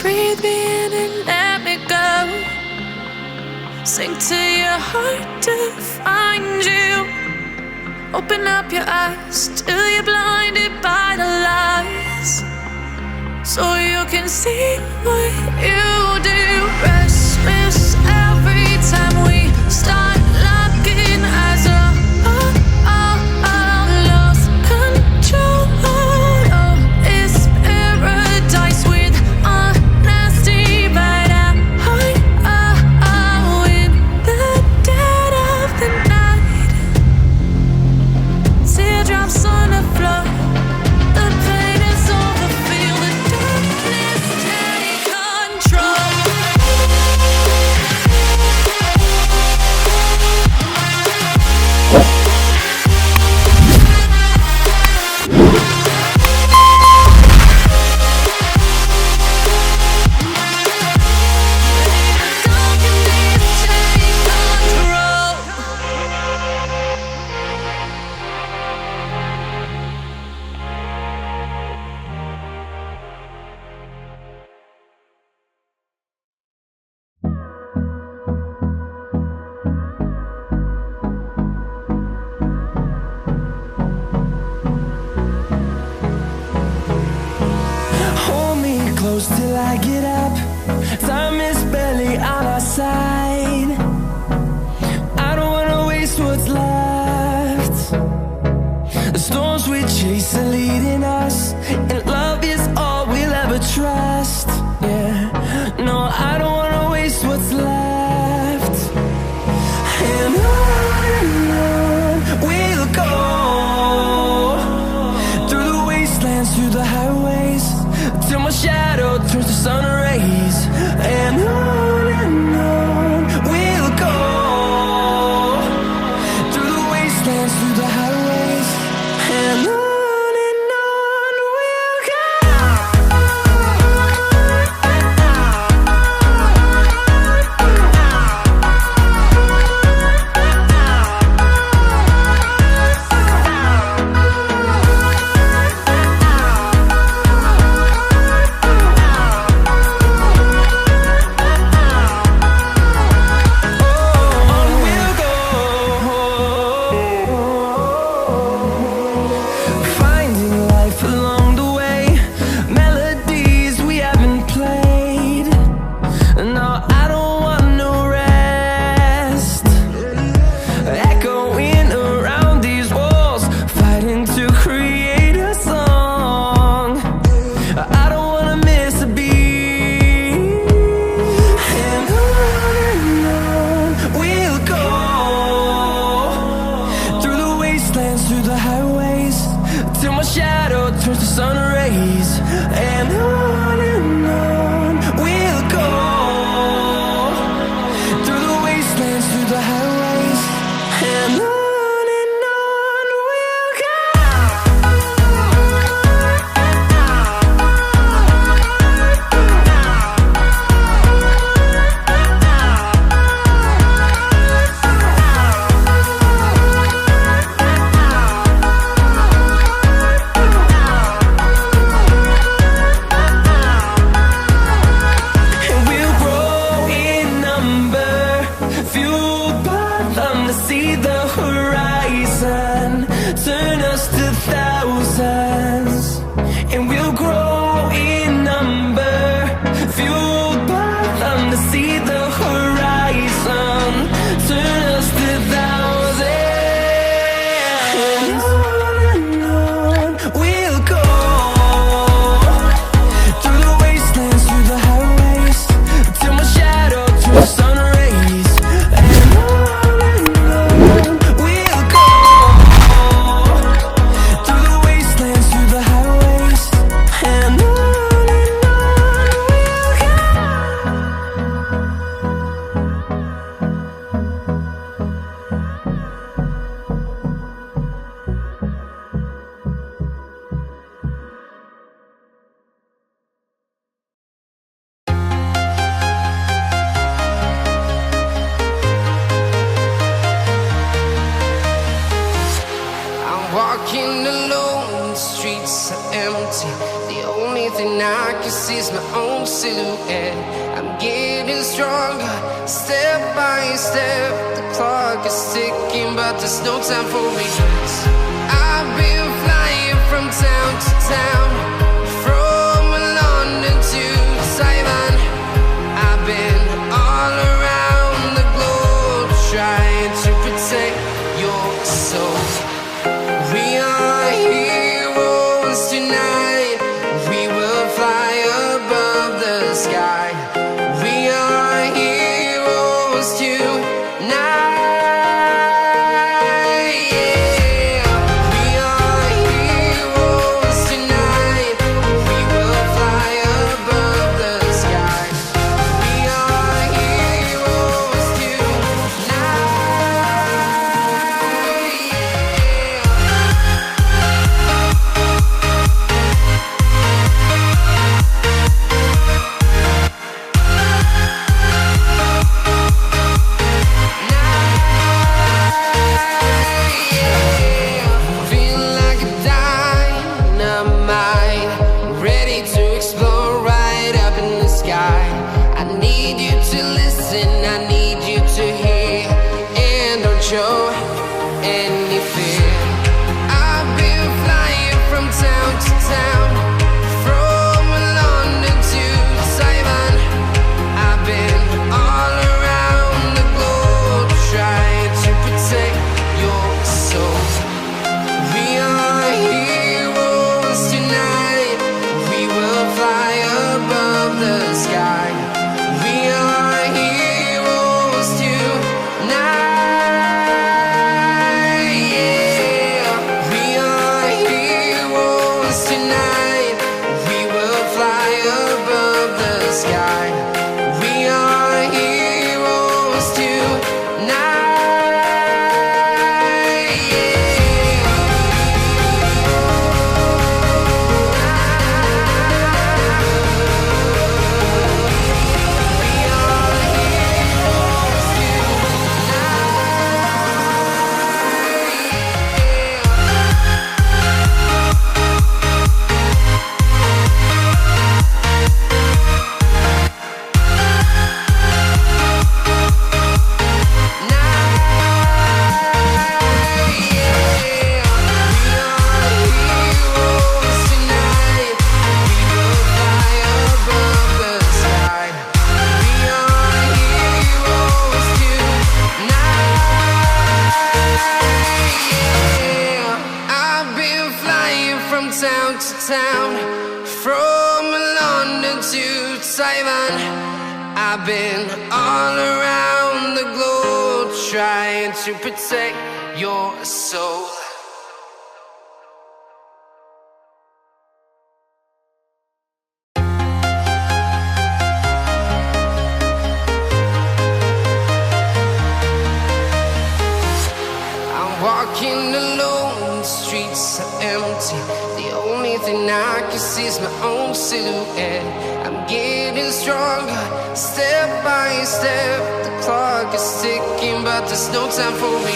Breathe me in and let me go. Sink to your heart to find you. Open up your eyes till you're blinded by the lies, so you can see what you do. Restless every time we start locking eyes. Lost control. Oh, it's paradise with honesty, but in the dead of the night, teardrops on the floor. The pain is over. Feel the darkness take control. Hold me close till I get up. Time is barely on our side. I don't wanna waste what's left. The storms we chase are leading us, and love is all we'll ever trust. Yeah, no, I don't wanna waste what's left. And on we'll go, through the wastelands, through the highways, till my shadow turns to sun rays. see's my own silhouette. I'm getting stronger, step by step. The clock is ticking, but there's no time for me. I've been flying from town to town, from London to Taiwan. I've been all around the globe, trying to protect your soul. We are heroes tonight. We will fly above the sky. We are heroes tonight. Town to town, from London to Taiwan. I've been all around the globe, trying to protect your soul. I'm walking alone, the streets are empty. The only thing I can see is my own silhouette. I'm getting stronger, step by step. The clock is ticking, but there's no time for me.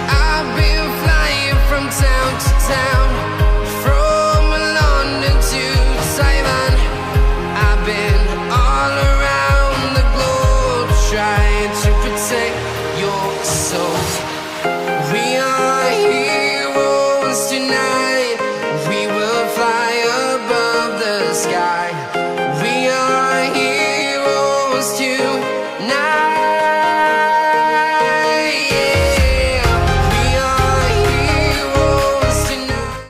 I've been flying from town to town, from London to Taiwan. I've been all around the globe, trying to protect your soul. We are heroes tonight. We will fly above the sky. We are heroes tonight.